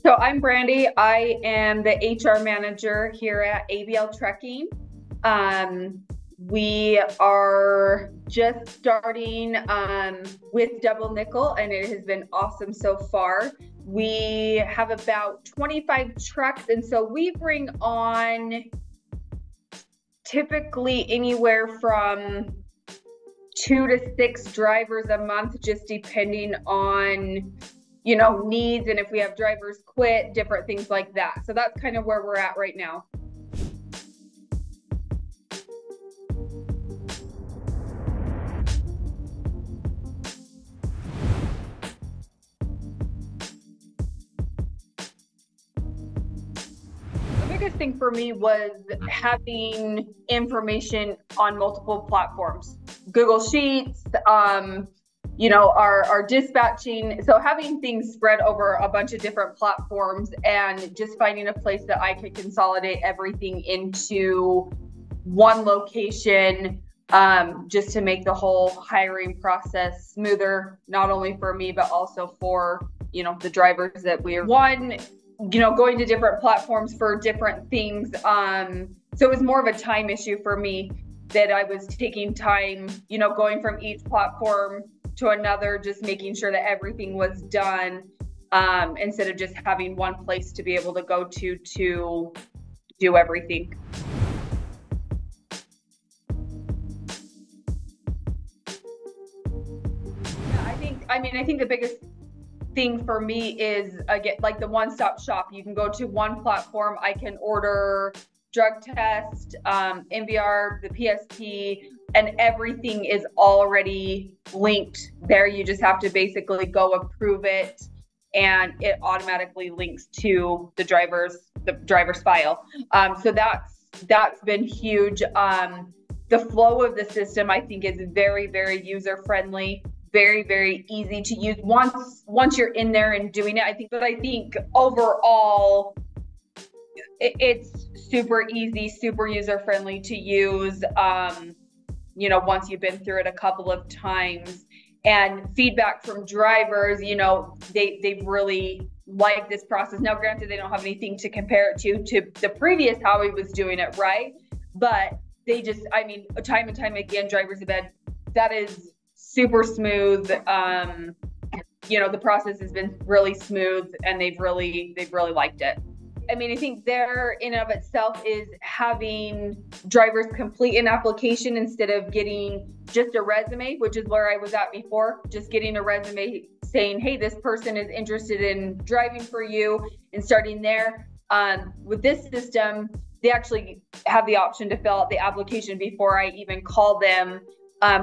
So I'm Brandi. I am the HR manager here at ABL Trucking. We are just starting with double nickel, and it has been awesome so far. We have about 25 trucks, and so we bring on typically anywhere from 2 to 6 drivers a month, just depending on needs, and if we have drivers quit, different things like that. So that's kind of where we're at right now. The biggest thing for me was having information on multiple platforms, Google Sheets, our dispatching. So having things spread over a bunch of different platforms and just finding a place that I could consolidate everything into one location, just to make the whole hiring process smoother, not only for me, but also for, the drivers that we're going to different platforms for different things. So it was more of a time issue for me that I was taking time, going from each platform to another, just making sure that everything was done, instead of just having one place to be able to go to do everything. I think the biggest thing for me is, again, like the one-stop shop. You can go to one platform. I can order drug test, MVR, the PSP, and everything is already linked there. You just have to basically go approve it, and it automatically links to the driver's file. So that's been huge. The flow of the system, I think, is very, very user friendly. Very, very easy to use once you're in there and doing it. I think overall it's super easy, super user friendly to use. Once you've been through it a couple of times, and feedback from drivers, they've really liked this process. Now, granted, they don't have anything to compare it to the previous how he was doing it, right? But they just, time and time again, drivers have been, that is super smooth. The process has been really smooth, and they've really liked it. I think there in and of itself is having drivers complete an application instead of getting just a resume, which is where I was at before, just getting a resume saying, hey, this person is interested in driving for you, and starting there. With this system, they actually have the option to fill out the application before I even call them,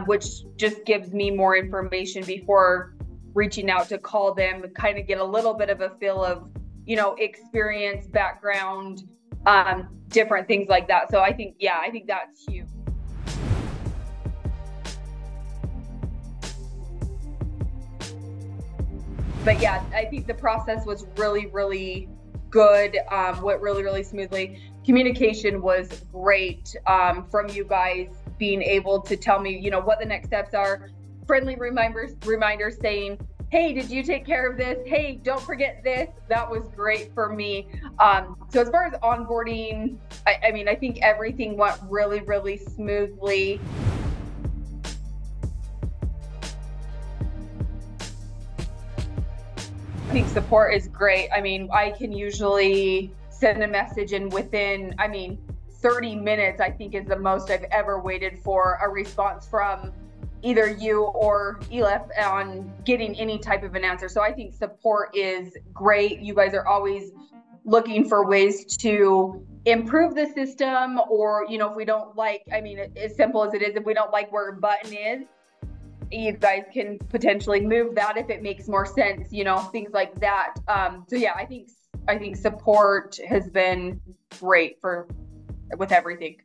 which just gives me more information before reaching out to call them, kind of get a little bit of a feel of, experience, background, different things like that. So I think that's huge. But yeah, I think the process was really, really good. Went really, really smoothly. Communication was great, from you guys being able to tell me, what the next steps are. Friendly reminders saying, hey, did you take care of this? Hey, don't forget this. That was great for me. So as far as onboarding, I think everything went really, really smoothly. I think support is great. I can usually send a message, and within, 30 minutes, I think, is the most I've ever waited for a response from either you or ELEF on getting any type of an answer. So I think support is great. You guys are always looking for ways to improve the system, or, if we don't like, as simple as it is, if we don't like where a button is, you guys can potentially move that if it makes more sense, things like that. So yeah, I think support has been great with everything.